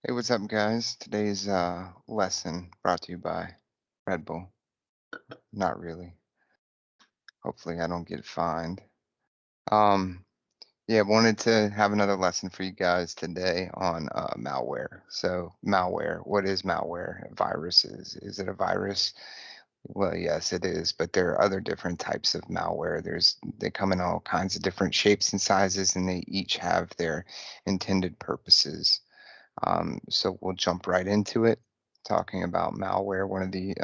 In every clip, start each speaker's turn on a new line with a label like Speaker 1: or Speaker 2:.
Speaker 1: Hey, what's up, guys? Today's lesson brought to you by Red Bull. Not really. Hopefully, I don't get fined. Um, yeah, wanted to have another lesson for you guys today on malware. So, malware. What is malware? Viruses. Is it a virus? Well, yes, it is. But there are other different types of malware. They come in all kinds of different shapes and sizes, and they each have their intended purposes. So we'll jump right into it, talking about malware. One of the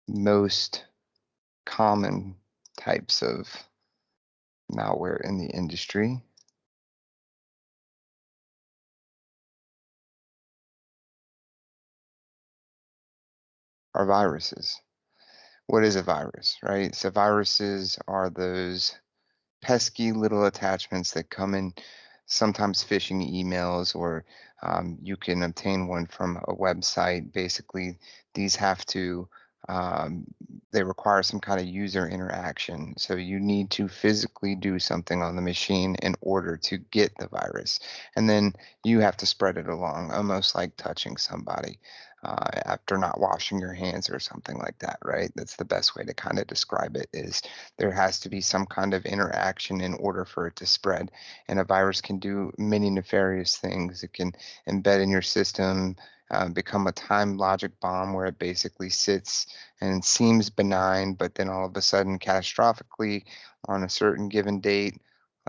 Speaker 1: most common types of malware in the industry are viruses. What is a virus, right? So viruses are those pesky little attachments that come in sometimes phishing emails, or you can obtain one from a website. Basically, these have to um, they require some kind of user interaction. So you need to physically do something on the machine in order to get the virus. And then you have to spread it along, almost like touching somebody after not washing your hands or something like that, right? That's the best way to kind of describe it, is there has to be some kind of interaction in order for it to spread. And a virus can do many nefarious things. It can embed in your system, become a time logic bomb where it basically sits and seems benign, but then all of a sudden, catastrophically, on a certain given date,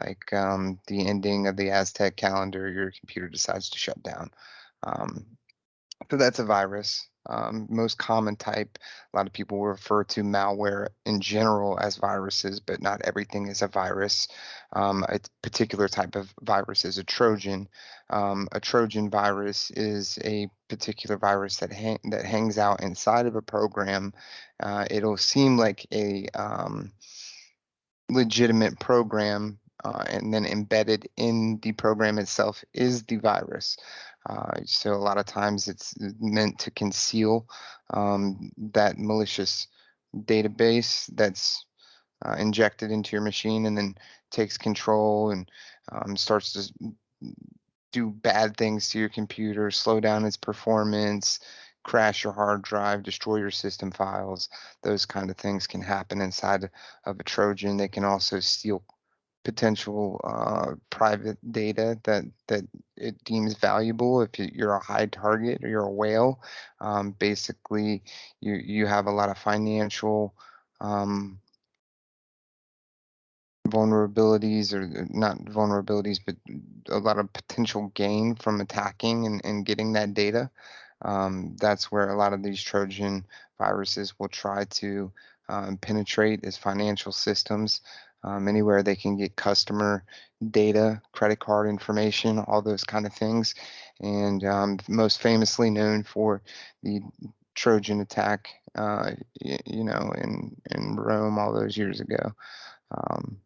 Speaker 1: like the ending of the Aztec calendar, your computer decides to shut down. Um, so that's a virus. Most common type. A lot of people refer to malware in general as viruses, but not everything is a virus. A particular type of virus is a Trojan. A Trojan virus is a particular virus that hangs out inside of a program. It'll seem like a legitimate program, and then embedded in the program itself is the virus. So a lot of times it's meant to conceal that malicious database that's injected into your machine, and then takes control and starts to do bad things to your computer, slow down its performance, crash your hard drive, destroy your system files. Those kind of things can happen inside of a Trojan. They can also steal potential private data that it deems valuable. If you're a high target or you're a whale, basically you have a lot of financial um, vulnerabilities, or not vulnerabilities, but a lot of potential gain from attacking and getting that data. That's where a lot of these Trojan viruses will try to penetrate, is financial systems. Anywhere they can get customer data, credit card information, all those kind of things. And most famously known for the Trojan attack, in Rome all those years ago. Um,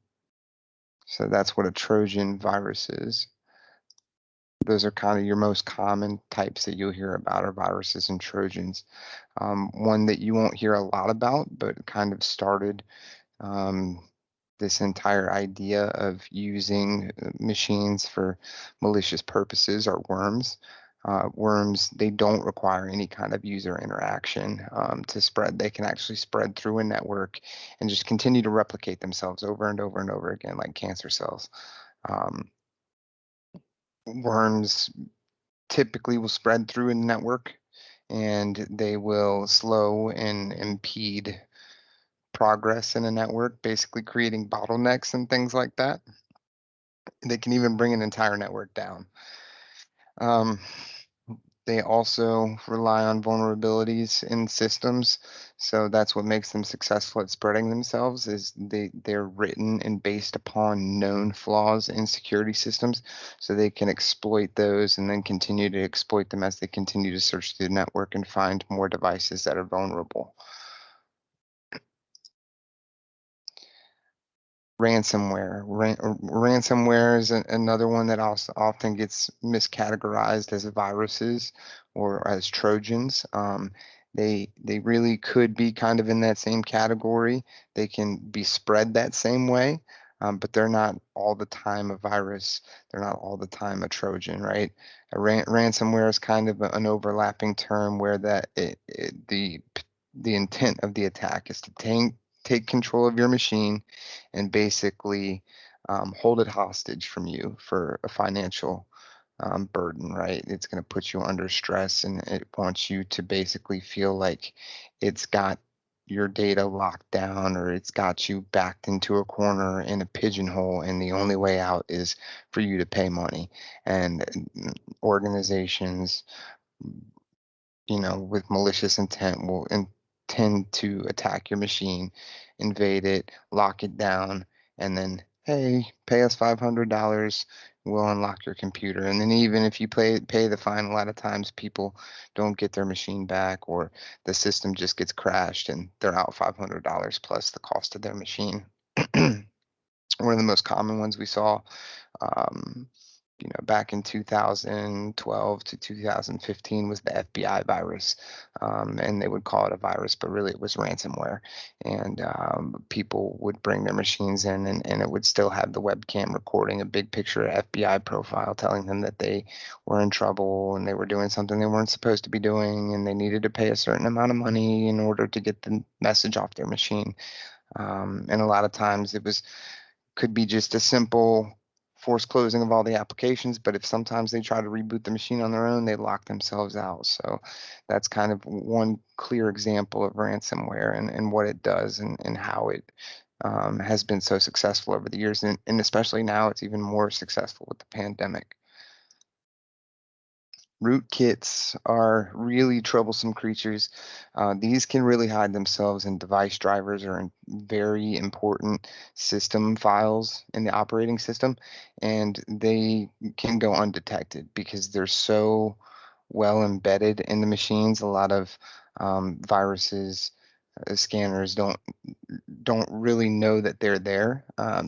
Speaker 1: so that's what a Trojan virus is. Those are kind of your most common types that you'll hear about, are viruses and Trojans. One that you won't hear a lot about, but kind of started um, this entire idea of using machines for malicious purposes, are worms. Worms, they don't require any kind of user interaction to spread. They can actually spread through a network and just continue to replicate themselves over and over and over again, like cancer cells. Um, Worms typically will spread through a network, and they will slow and impede progress in a network, basically creating bottlenecks and things like that. They can even bring an entire network down. Um, they also rely on vulnerabilities in systems, so that's what makes them successful at spreading themselves. Is they're written and based upon known flaws in security systems, so they can exploit those and then continue to exploit them as they continue to search through the network and find more devices that are vulnerable. Ransomware. Ransomware is another one that also often gets miscategorized as viruses or as Trojans. They really could be kind of in that same category. They can be spread that same way. but they're not all the time a virus. They're not all the time a Trojan, right? Ransomware is kind of an overlapping term where the intent of the attack is to take control of your machine and basically hold it hostage from you for a financial burden, right? It's going to put you under stress and it wants you to basically feel like it's got your data locked down or it's got you backed into a corner in a pigeonhole, and the only way out is for you to pay money. And organizations, with malicious intent will intend to attack your machine, invade it, lock it down, and then, hey, pay us $500, we'll unlock your computer. And then even if you pay the fine, a lot of times people don't get their machine back, or the system just gets crashed and they're out $500 plus the cost of their machine. One of the most common ones we saw, um, back in 2012 to 2015 was the FBI virus. And they would call it a virus, but really it was ransomware. And people would bring their machines in, and it would still have the webcam recording a big picture FBI profile telling them that they were in trouble and they were doing something they weren't supposed to be doing, and they needed to pay a certain amount of money in order to get the message off their machine. And a lot of times it could be just a simple forced closing of all the applications, but if sometimes they try to reboot the machine on their own, they lock themselves out. So that's kind of one clear example of ransomware and what it does and how it has been so successful over the years. And especially now, it's even more successful with the pandemic. Rootkits are really troublesome creatures. These can really hide themselves in device drivers or in very important system files in the operating system, and they can go undetected because they're so well embedded in the machines. A lot of viruses, scanners don't really know that they're there.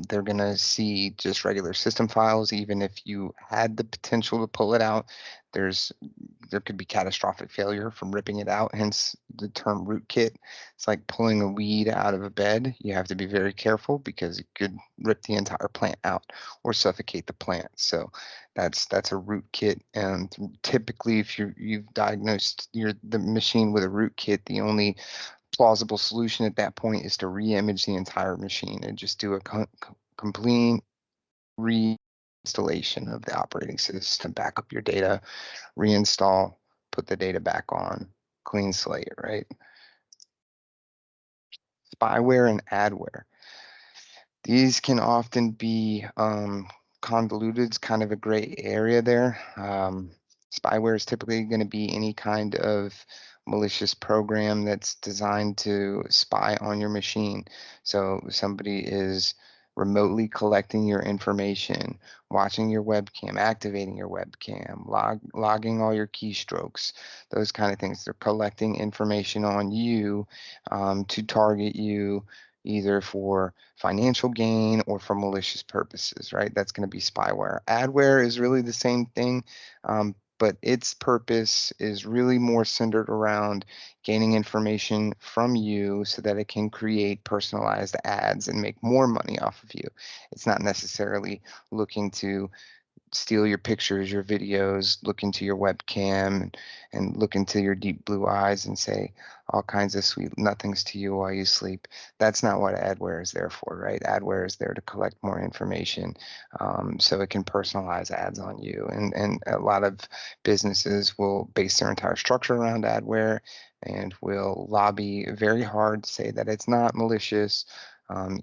Speaker 1: They're going to see just regular system files, even if you had the potential to pull it out. There's there could be catastrophic failure from ripping it out, hence the term rootkit. It's like pulling a weed out of a bed. You have to be very careful because it could rip the entire plant out or suffocate the plant. So that's a rootkit. And typically, if you've diagnosed the machine with a rootkit, the only plausible solution at that point is to re-image the entire machine and just do a complete reinstallation of the operating system, back up your data, reinstall, put the data back on, clean slate, right? Spyware and adware. These can often be convoluted. It's kind of a gray area there. Spyware is typically going to be any kind of malicious program that's designed to spy on your machine. So somebody is remotely collecting your information, watching your webcam, activating your webcam, logging all your keystrokes, those kind of things. They're collecting information on you to target you either for financial gain or for malicious purposes, right? That's going to be spyware. Adware is really the same thing, but its purpose is really more centered around gaining information from you so that it can create personalized ads and make more money off of you. It's not necessarily looking to steal your pictures, your videos, look into your webcam and look into your deep blue eyes and say all kinds of sweet nothings to you while you sleep. That's not what adware is there for, right? Adware is there to collect more information so it can personalize ads on you. And a lot of businesses will base their entire structure around adware and will lobby very hard to say that it's not malicious.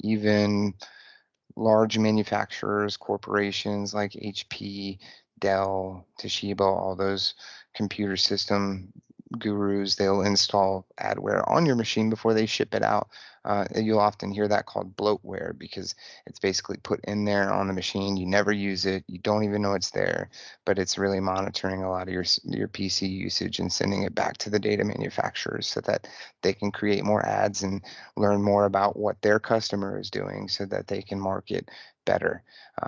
Speaker 1: Even large manufacturers, corporations like HP, Dell, Toshiba, all those computer system gurus, they'll install adware on your machine before they ship it out. You'll often hear that called bloatware because it's basically put in there on the machine. You never use it. You don't even know it's there, but it's really monitoring a lot of your PC usage and sending it back to the data manufacturers so that they can create more ads and learn more about what their customer is doing so that they can market better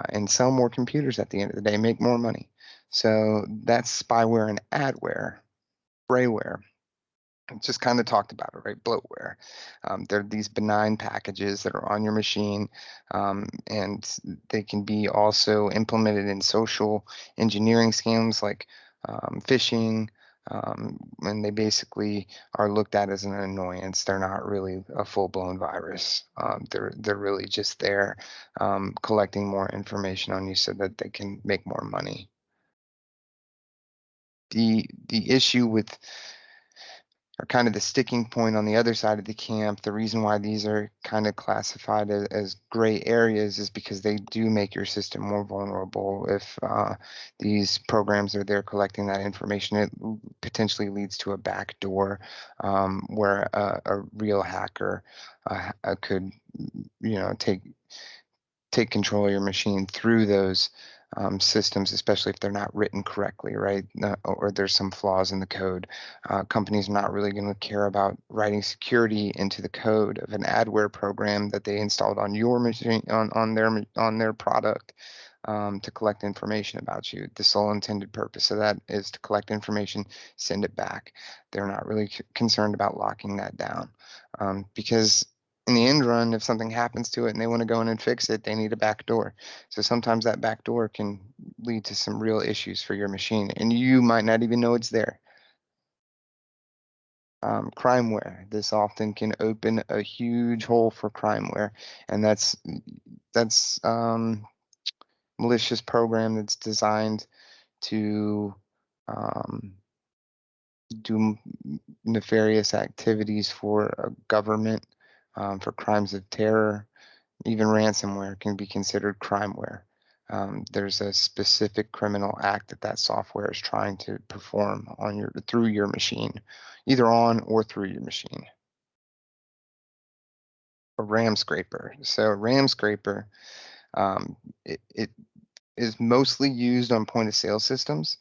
Speaker 1: and sell more computers at the end of the day, make more money. So that's spyware and adware. Brayware. just kind of talked about it, right? Bloatware. They're these benign packages that are on your machine, and they can be also implemented in social engineering schemes like phishing. And they basically are looked at as an annoyance. They're not really a full-blown virus. They're really just there collecting more information on you so that they can make more money. The issue with are kind of the sticking point on the other side of the camp. The reason why these are kind of classified as gray areas is because they do make your system more vulnerable. If these programs are there collecting that information, it potentially leads to a backdoor where a real hacker could, take control of your machine through those systems, especially if they're not written correctly, right? Or there's some flaws in the code. Companies are not really going to care about writing security into the code of an adware program that they installed on your machine, on their product, to collect information about you. The sole intended purpose of that is to collect information, send it back. They're not really concerned about locking that down, because in the end run, if something happens to it and they want to go in and fix it, they need a back door. So sometimes that back door can lead to some real issues for your machine, and you might not even know it's there. Crimeware. This often can open a huge hole for crimeware, and that's malicious program that's designed to um, do nefarious activities for a government, for crimes of terror. Even ransomware can be considered crimeware. There's a specific criminal act that software is trying to perform on through your machine, either on or through your machine. A RAM scraper. So a RAM scraper, it is mostly used on point of sale systems.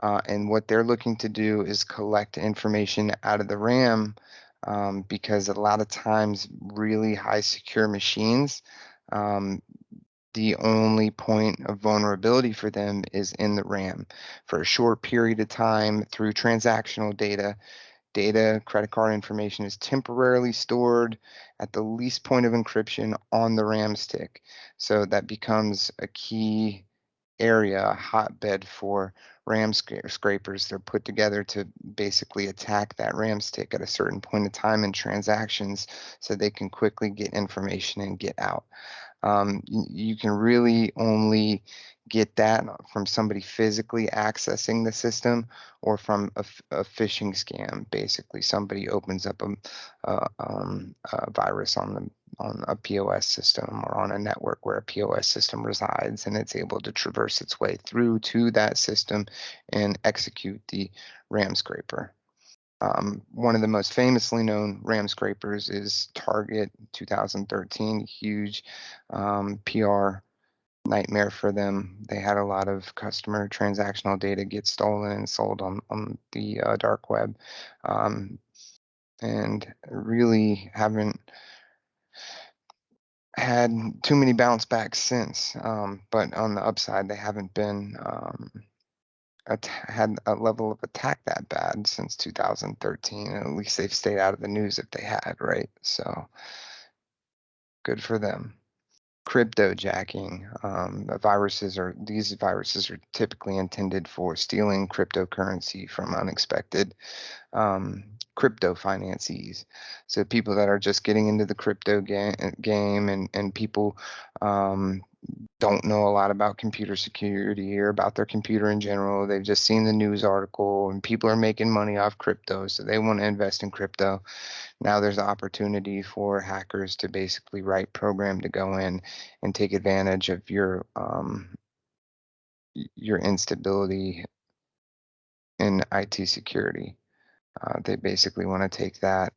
Speaker 1: And what they're looking to do is collect information out of the RAM, because a lot of times really high secure machines, um, the only point of vulnerability for them is in the RAM. For a short period of time through transactional data, credit card information is temporarily stored at the least point of encryption on the RAM stick. So that becomes a key area, a hotbed for RAM scrapers. They're put together to basically attack that RAM stick at a certain point of time in transactions so they can quickly get information and get out. You can really only get that from somebody physically accessing the system or from a phishing scam. Basically, somebody opens up a virus on a POS system or on a network where a POS system resides, and it's able to traverse its way through to that system and execute the RAM scraper. One of the most famously known RAM scrapers is Target 2013, huge PR nightmare for them. They had a lot of customer transactional data get stolen and sold on the dark web, and really haven't had too many bounce backs since. But on the upside, they haven't been had a level of attack that bad since 2013. At least they've stayed out of the news if they had, right? So good for them. Crypto jacking. These viruses are typically intended for stealing cryptocurrency from unexpected crypto financees. So people that are just getting into the crypto game, and people um, don't know a lot about computer security or about their computer in general. They've just seen the news article and people are making money off crypto, so they want to invest in crypto. Now there's an opportunity for hackers to basically write program to go in and take advantage of your instability in IT security. They basically want to take that,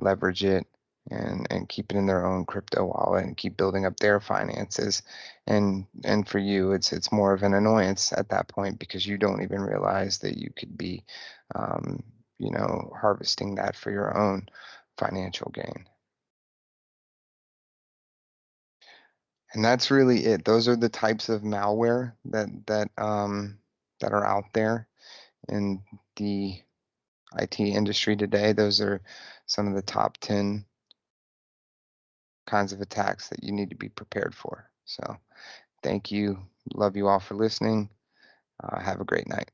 Speaker 1: leverage it, and keep it in their own crypto wallet and keep building up their finances. And for you, it's more of an annoyance at that point because you don't even realize that you could be, um, harvesting that for your own financial gain. And that's really it. Those are the types of malware that are out there in the IT industry today. Those are some of the top 10 kinds of attacks that you need to be prepared for. So thank you. Love you all for listening. Have a great night.